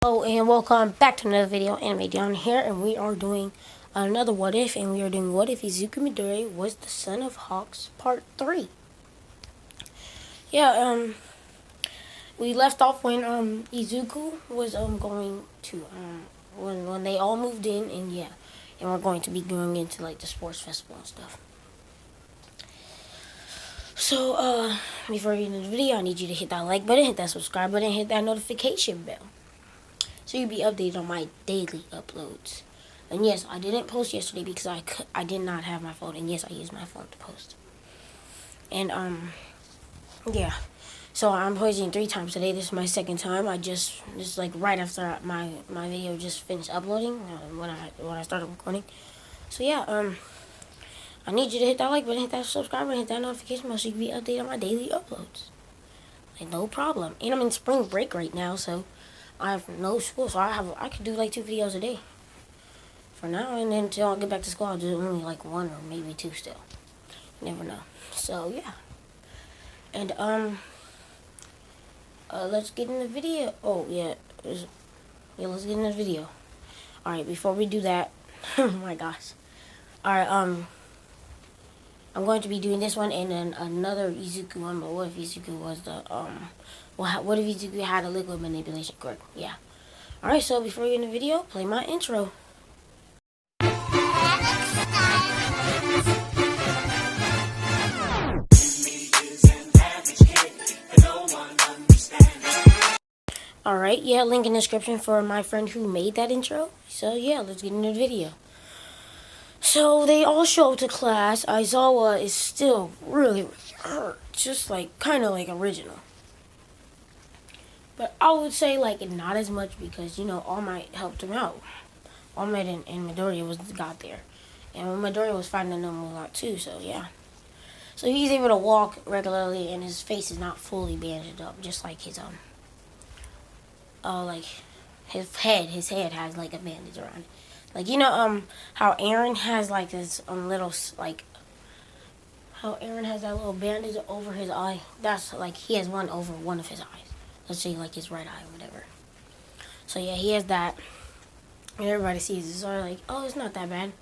Hello and welcome back to another video. Anime down here, and we are doing another what if, and we are doing what if Izuku Midorya was the son of Hawks part 3. Yeah, we left off when Izuku was going to when they all moved in, and yeah, and we're going to be going into like the sports festival and stuff. So before we get into the video, I need you to hit that like button, hit that subscribe button, hit that notification bell, so you'll be updated on my daily uploads. And yes, I didn't post yesterday because I did not have my phone, and yes, I used my phone to post. And yeah, so I'm posting 3 times today. This is my second time. Just like right after my video just finished uploading when I started recording. So yeah, I need you to hit that like button, hit that subscribe button, hit that notification bell so you can be updated on my daily uploads. Like no problem. And I'm in spring break right now, so I have no school, so I could do like 2 videos a day for now, and then until I get back to school, I'll do only like 1 or maybe 2 still. You never know. So yeah, and let's get in the video. Oh yeah, let's get in the video. All right, before we do that, oh my gosh. All right, I'm going to be doing this one and then another Izuku one. But what if Izuku was the what if Izuku had a liquid manipulation quirk? Yeah. All right, so before we get in the video, play my intro. Alright, yeah, link in the description for my friend who made that intro. So yeah, let's get into the video. So they all show up to class. Aizawa is still really hurt, just like kind of like original. But I would say like not as much because All Might helped him out. All Might and Midorya got there, and Midorya was fighting them a lot too. So yeah, so he's able to walk regularly, and his face is not fully bandaged up, just like his like his head has like a bandage around it. Like how Aaron has like this little like how Aaron has that little bandage over his eye. That's like he has one over one of his eyes. Let's say like his right eye or whatever. So yeah, he has that, and everybody sees it. So they're like, oh, it's not that bad.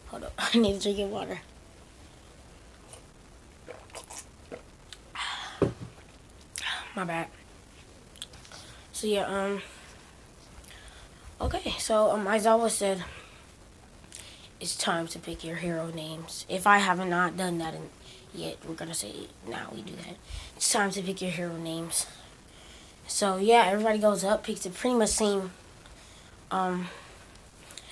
Hold up, I need to drink water. My bad. So yeah, okay, so Aizawa said it's time to pick your hero names. If I haven't not done that yet, we're gonna say now we do that. It's time to pick your hero names. So yeah, everybody goes up, picks the pretty much same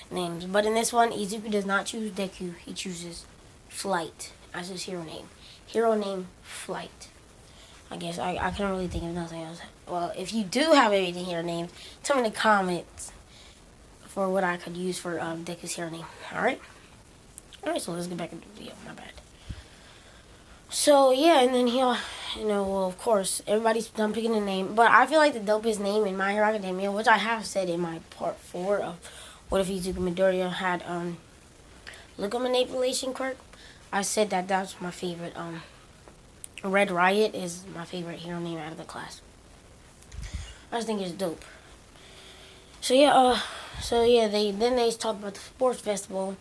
names. But in this one, Izuku does not choose Deku, he chooses Flight as his hero name. Hero name Flight. I guess I couldn't really think of nothing else. Well, if you do have anything hero name, tell me in the comments for what I could use for Deku's hero name. Alright, so let's get back into the video. My bad. So yeah, and then he'll, well, of course, everybody's done picking a name, but I feel like the dopest name in My Hero Academia, which I have said in my part 4 of what if Izuku Midorya had liquid manipulation quirk, I said that that's my favorite. Red Riot is my favorite hero name out of the class. I just think it's dope. So yeah, they talk about the sports festival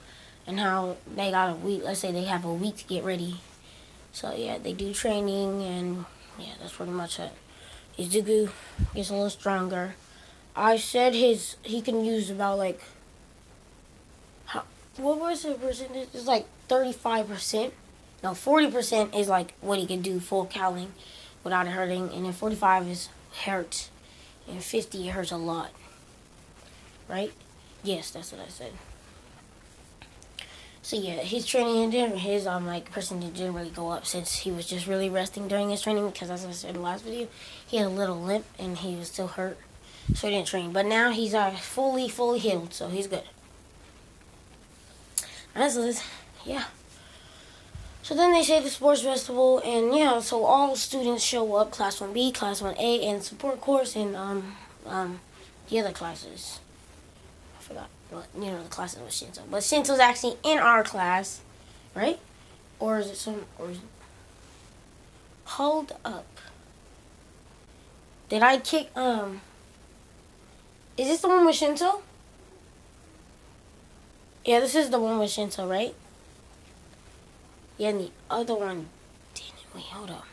and how they got a week. Let's say they have a week to get ready. So yeah, they do training, and yeah, that's pretty much it. Izuku gets a little stronger. I said he can use about like what was the percentage? It's like 35%. No, 40% is like what he can do full cowling without it hurting, and then 45 is hurts, and 50 it hurts a lot. Right? Yes, that's what I said. So yeah, his training and his like percentage didn't really go up since he was just really resting during his training because, as I said in the last video, he had a little limp and he was still hurt, so he didn't train. But now he's fully healed, so he's good. Yeah. So then they say the sports festival, and yeah, so all students show up, class 1B, class 1A, and support course, and the other classes. I forgot, but the classes with Shinto. But Shinto's actually in our class, right? Or is it hold up. Did I kick Is this the one with Shinto? Yeah, this is the one with Shinto, right? Yeah, and the other one didn't. Wait, hold up.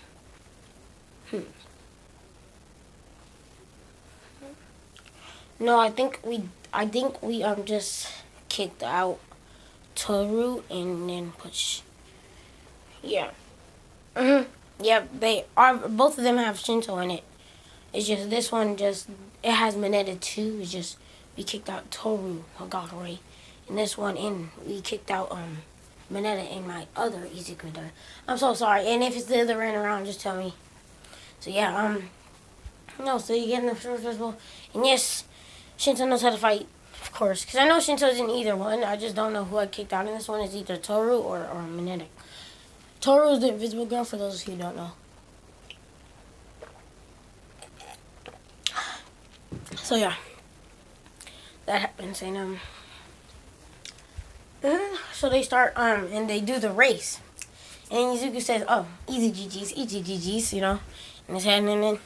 No, I think we just kicked out Toru and then push. Yeah. Yeah, they are. Both of them have Shinto in it. It's just this one it has Mineta too. It's just we kicked out Toru Hagakure, and this one we kicked out Mineta in my other Izuku Midorya. I'm so sorry, and if it's the other way around, just tell me. So yeah, no, so you get in the first festival, and yes, Shinto knows how to fight, of course, because I know Shinto's in either one. I just don't know who I kicked out in this one. Is either Toru or Mineta. Toru is the invisible girl, for those who don't know. So yeah, that happens, and so they start and they do the race, and Izuku says, "Oh, easy GGs, you know," in his head, and then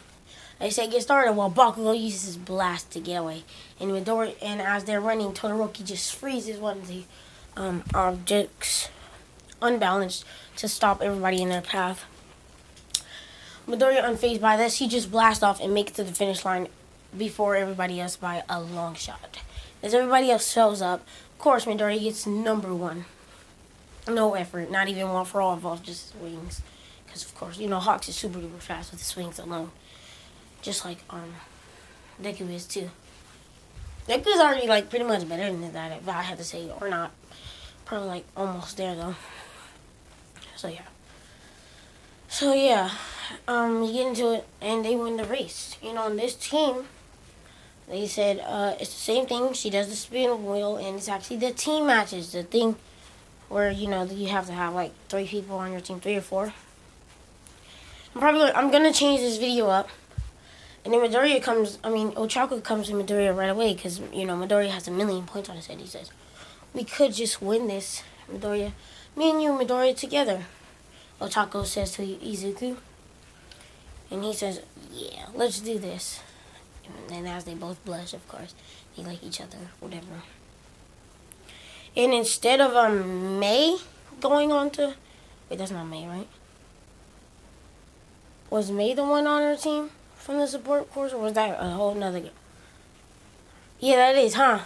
they say get started while Bakugo uses his blast to get away, and Midori, and as they're running, Todoroki just freezes one of the objects unbalanced to stop everybody in their path. Midoriya, unfazed by this, he just blasts off and makes it to the finish line before everybody else by a long shot. As everybody else shows up, of course, Midoriya gets number one. No effort, not even one for all of just his wings. Because, of course, you know, Hawks is super duper fast with his wings alone. Just like Deku is, too. Deku's already, like, pretty much better than that, if I had to say, or not. Probably, like, almost there, though. So, yeah. You get into it, and they win the race. You know, on this team, they said it's the same thing. She does the spin wheel, and it's actually the team matches. The thing where, you know, you have to have, like, 3 people on your team, 3 or 4. I'm going to change this video up. And then Ochako comes to Midoriya right away because, you know, Midoriya has 1,000,000 points on his head. He says, we could just win this, Midoriya. Me and you, Midoriya, together. Ochako says to Izuku. And he says, yeah, let's do this. And as they both blush, of course, they like each other, whatever. And instead of May going on to... Wait, that's not May, right? Was May the one on her team from the support course, or was that a whole nother girl? Yeah, that is, huh?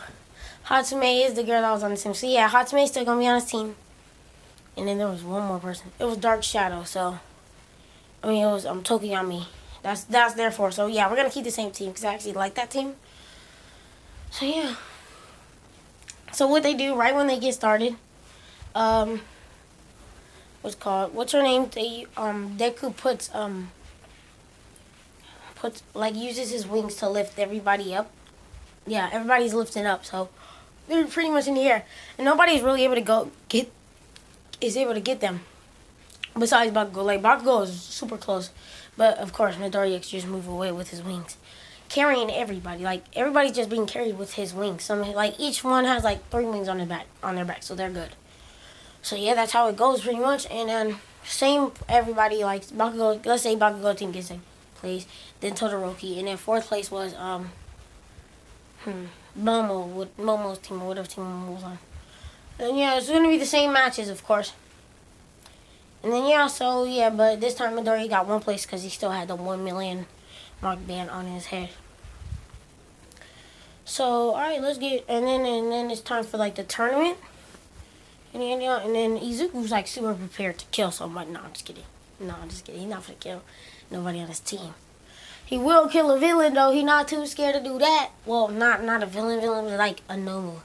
Hatsume is the girl that was on the team. So yeah, Hatsume's still gonna be on his team. And then there was one more person. It was Dark Shadow, so... I mean, it was Tokiyami. That's their force. So yeah, we're gonna keep the same team because I actually like that team. So yeah. So what they do right when they get started, what's her name? They Deku uses his wings to lift everybody up. Yeah, everybody's lifting up, so they're pretty much in the air, and nobody's really able to get them. Besides Bakugo, like Bakugo is super close, but of course Midoriya just move away with his wings, carrying everybody. Like everybody's just being carried with his wings. Like each one has like 3 wings on their back, so they're good. So yeah, that's how it goes pretty much. And then same everybody like Bakugo. Let's say Bakugo team gets in place, then Todoroki, and then 4th place was Momo with Momo's team or whatever team Momo was on. And yeah, it's gonna be the same matches, of course. And then but this time Midoriya got 1 place because he still had the 1,000,000 mark band on his head. So alright, let's get and then it's time for like the tournament. And then Izuku's like super prepared to kill somebody. No, I'm just kidding. He's not gonna kill nobody on his team. He will kill a villain though. He's not too scared to do that. Well, not a villain, but like a Nomu.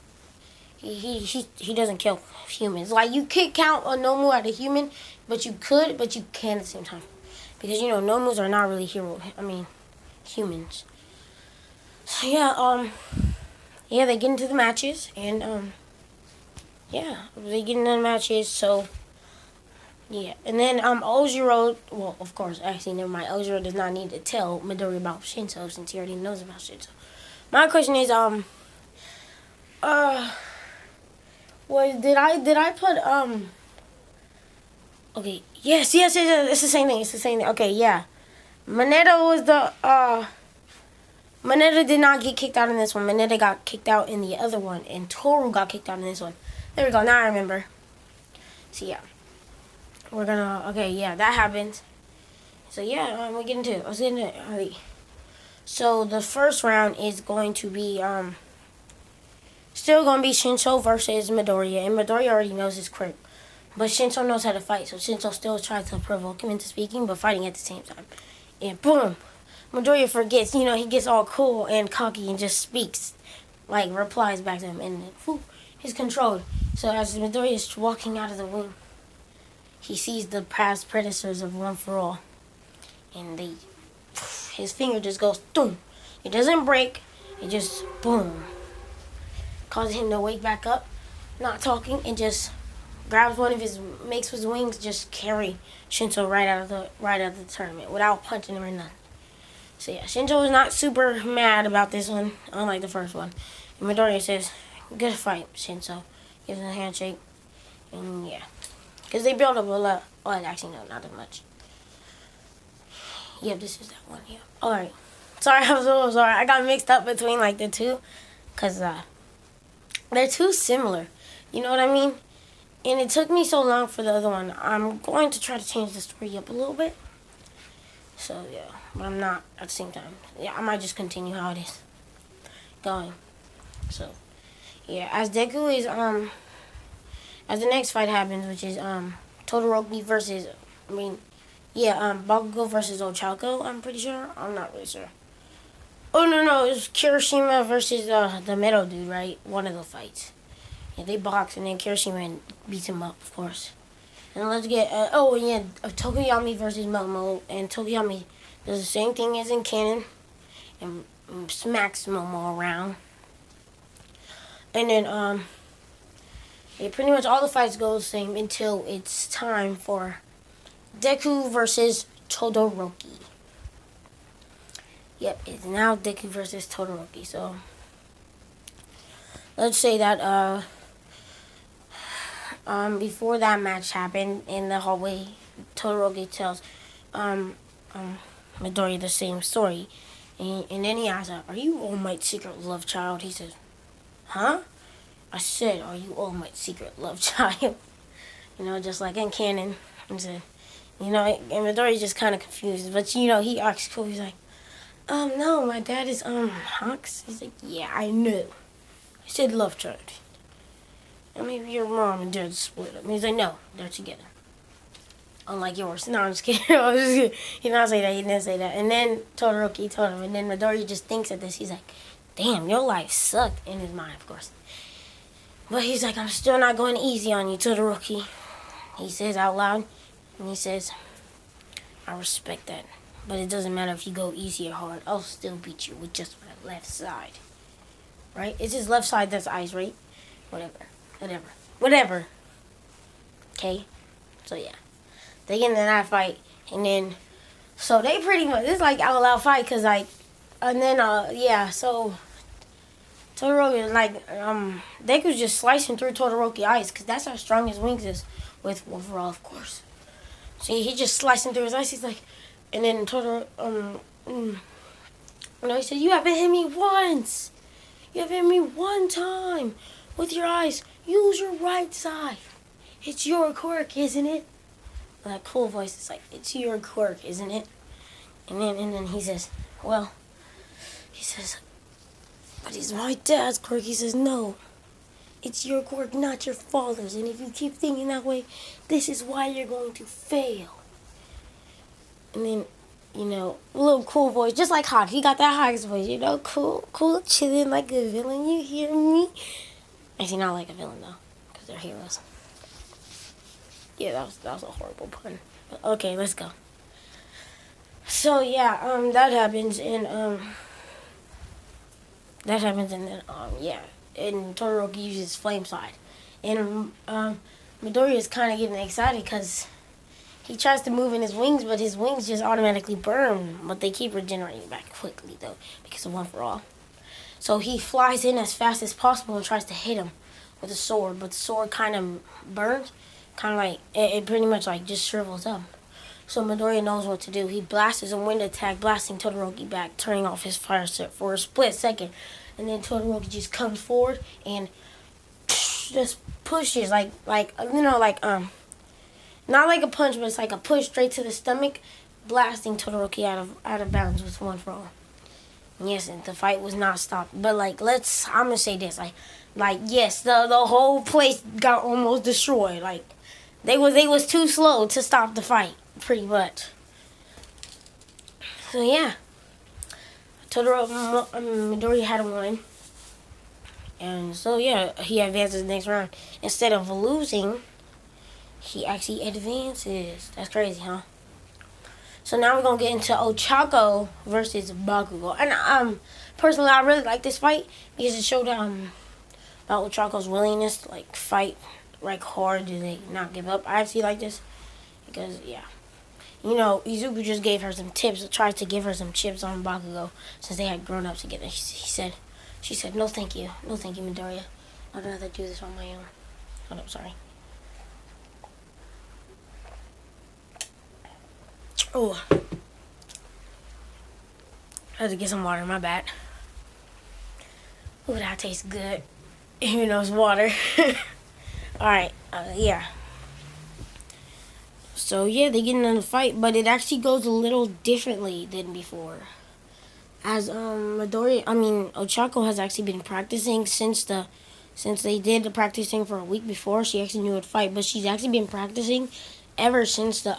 He doesn't kill humans. Like you can't count a Nomu as a human, but you can at the same time, because you know Nomus are not really humans. So yeah, they get into the matches, and they get into the matches. So yeah, and then Ojiro. Well, of course, actually, never mind. Ojiro does not need to tell Midori about Shinto since he already knows about Shinto. My question is did I put okay, yes, it's the same thing. Okay, yeah. Mineta was the Mineta did not get kicked out in this one. Mineta got kicked out in the other one, and Toru got kicked out in this one. There we go. Now I remember. So yeah, we're gonna. Okay, yeah, that happened. So yeah, we'll get into it. Let's get into it. Alright. So the first round is going to be still gonna be Shinso versus Midorya, and Midorya already knows his quirk, but Shinso knows how to fight. So Shinso still tries to provoke him into speaking, but fighting at the same time. And boom, Midorya forgets. You know, he gets all cool and cocky and just speaks, like replies back to him, and whoop, he's controlled. So as Midorya is walking out of the room, he sees the past predators of One for All, and his finger just goes boom. It doesn't break. It just boom, causes him to wake back up, not talking, and just grabs makes his wings just carry Shinso right out of the tournament without punching him or nothing. So yeah, Shinso was not super mad about this one, unlike the first one. And Midoriya says, "Good fight, Shinso." Gives him a handshake, and yeah, because they build up a lot. Well, actually no, not that much. Yep, this is that one. Yeah. All right. Sorry, I'm so sorry. I got mixed up between like the two, cause they're too similar. You know what I mean? And it took me so long for the other one. I'm going to try to change the story up a little bit. So yeah, but I'm not at the same time. Yeah, I might just continue how it is going. So yeah, as Deku is as the next fight happens, which is Todoroki versus Bakugo versus Ochako, I'm pretty sure. I'm not really sure. Oh no, it's Kirishima versus the metal dude, right? One of the fights. Yeah, they box and then Kirishima beats him up, of course. And let's get Tokoyami versus Momo, and Tokoyami does the same thing as in canon and smacks Momo around. And then pretty much all the fights go the same until it's time for Deku versus Todoroki. Yep, it's now Deku versus Todoroki. So let's say that before that match happened in the hallway, Todoroki tells Midoriya the same story, and then he asks her, "Are you All Might's secret love child?" He says, "Huh?" I said, "Are you All Might's secret love child?" You know, just like in canon. He said, you know, and Midoriya's just kind of confused, but you know, he acts cool. He's like, no, my dad is Hawks." He's like, "Yeah, I know. I said love child. And maybe your mom and dad split up." And he's like, "No, they're together. Unlike yours." No, I'm just kidding. I was just kidding. He did not say that. He didn't say that. And then Todoroki told him. And then Midoriya just thinks of this. He's like, "Damn, your life sucked," in his mind, of course. But he's like, "I'm still not going easy on you, Todoroki." He says out loud. And he says, "I respect that. But it doesn't matter if you go easy or hard. I'll still beat you with just my left side." Right? It's his left side that's ice, right? Whatever. Okay? So, yeah. They get into that fight. And then, so they pretty much, this is like out loud fight. Because, like, and then, so Todoroki, like, Deku's just slicing through Todoroki ice. Because that's how strong his wings is with overall, of course. So he just slicing through his ice. He's like, and then Todoroki, he said, "You haven't hit me once. You have hit me one time with your eyes. Use your right side. It's your quirk, isn't it?" That cool voice is like, "It's your quirk, isn't it?" And then he says, "Well," he says, "but it's my dad's quirk." He says, "No, it's your quirk, not your father's. And if you keep thinking that way, this is why you're going to fail." And then, you know, a little cool voice, just like Hawk. He got that Hawk's voice, you know, cool, chilling like a villain. You hear me? Actually, not like a villain though, because they're heroes. Yeah, that was a horrible pun. But okay, let's go. So yeah, that happens, and and Todoroki uses flame side, and Midoriya is kind of getting excited because he tries to move in his wings, but his wings just automatically burn. But they keep regenerating back quickly, though, because of One for All. So he flies in as fast as possible and tries to hit him with a sword. But the sword kind of burns. Kind of like, it pretty much like just shrivels up. So Midoriya knows what to do. He blasts a wind attack, blasting Todoroki back, turning off his fire set for a split second. And then Todoroki just comes forward and just pushes like not like a punch, but it's like a push straight to the stomach, blasting Todoroki out of bounds with one for all. Yes, and the fight was not stopped. But I'm gonna say this, yes, the whole place got almost destroyed. Like they was too slow to stop the fight, pretty much. So yeah, Midoriya had won. And so yeah, he advances the next round. Instead of losing, he actually advances. That's crazy, huh? So now we're gonna get into Ochako versus Bakugo. And personally, I really like this fight because it showed about Ochako's willingness to fight hard, to not give up. I actually like this because Izuku just gave her some tips, tried to give her some chips on Bakugo since they had grown up together. She said, no thank you, Midoriya. I'd rather do this on my own. Hold up, sorry. Oh, I had to get some water. My bad. Ooh, that tastes good. Even though it's water. All right. Yeah. So yeah, they get in a fight, but it actually goes a little differently than before. As Ochako has actually been practicing since they did the practicing for a week before. She actually knew it fight, but she's actually been practicing ever since the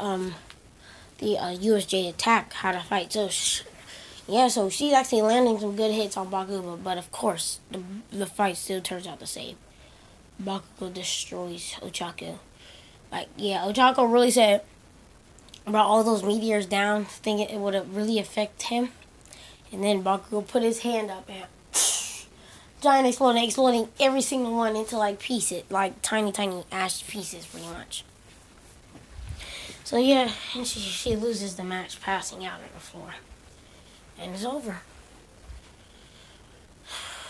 USJ attack how to fight. So so she's actually landing some good hits on Bakugo, but of course the fight still turns out the same. Bakugo destroys Ochako. Ochako really said about all those meteors down, thinking it would really affect him. And then Bakugo put his hand up and giant exploding every single one into pieces, tiny ash pieces, pretty much. So yeah, and she loses the match, passing out on the floor, and it's over.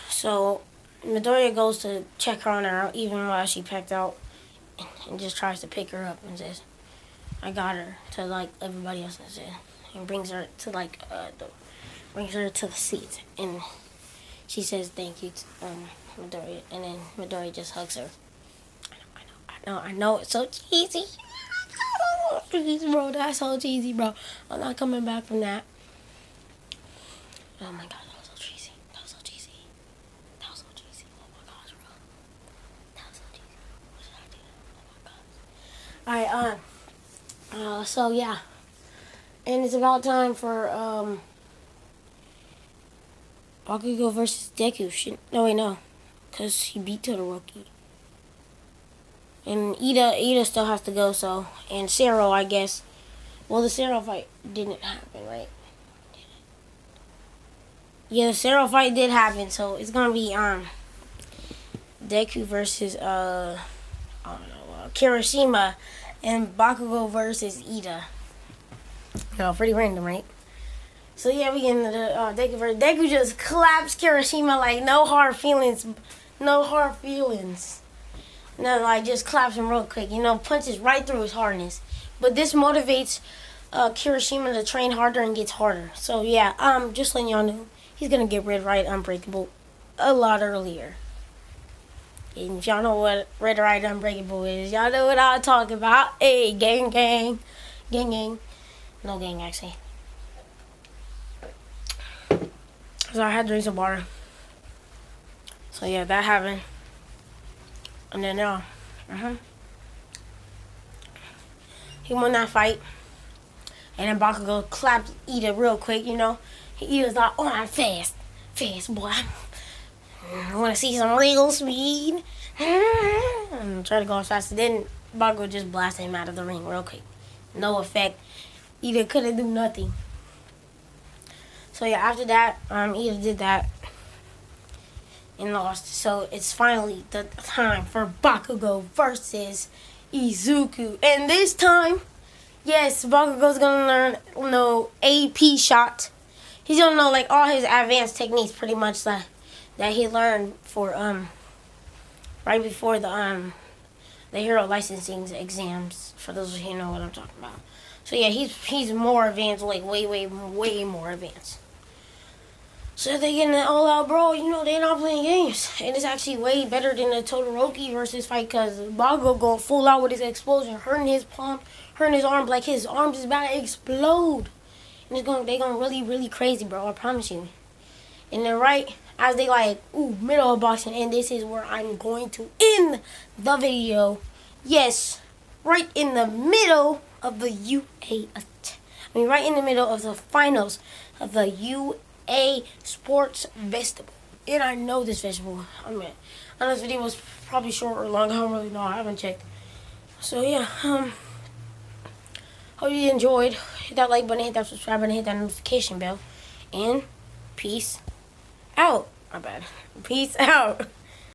So Midoriya goes to check her on her even while she packed out, and just tries to pick her up and says, "I got her," to everybody else says, and brings her to the seat, and she says thank you to Midoriya, and then Midoriya just hugs her. I know, it's so cheesy. Cheesy, bro. That's so cheesy, bro. I'm not coming back from that. Oh my god, that was so cheesy. Oh my gosh, bro. That was so cheesy. What should I do? Oh my god. Alright, so yeah. And it's about time for Bakugo versus Deku. No. Because he beat Todoroki. And Ida still has to go, so. And Sero, I guess. Well, the Sero fight didn't happen, right? Yeah, the Sero fight did happen, so it's gonna be Deku versus Kirishima, and Bakugo versus Ida. Pretty random, right? So yeah, we get into the Deku versus Deku just claps Kirishima no hard feelings. No, just claps him real quick. Punches right through his hardness. But this motivates Kirishima to train harder and gets harder. So yeah, just letting y'all know, he's gonna get Red Right Unbreakable a lot earlier. And if y'all know what Red Right Unbreakable is, y'all know what I'm talking about. Hey, gang. No gang, actually. So I had to drink some water. So yeah, that happened. And then he won that fight. And then Bakugo clapped Ida real quick, Ida's like, oh, I'm fast, boy. I want to see some real speed. And try to go as fast. And then Bakugo just blasted him out of the ring real quick. No effect. Ida couldn't do nothing. So yeah, after that, Ida did that and lost. So it's finally the time for Bakugo versus Izuku. And this time, yes, Bakugo's gonna learn AP shot. He's gonna know all his advanced techniques pretty much that he learned for right before the hero licensing exams, for those of you who know what I'm talking about. So yeah, he's more advanced, like way more advanced. So they getting an all-out brawl. You know, they're not playing games, and it's actually way better than the Todoroki versus fight because Bago going full out with his explosion, hurting his palm, hurting his arm, like his arms is about to explode, and they going really crazy, bro. I promise you. And then right as they like, middle of boxing, and this is where I'm going to end the video. Yes, right in the middle of the right in the middle of the finals of the UA Sports Festival. And I know this festival. I know this video was probably short or long. I don't really know. I haven't checked. So yeah, hope you enjoyed. Hit that like button, hit that subscribe button, hit that notification bell, and peace out. My bad. Peace out.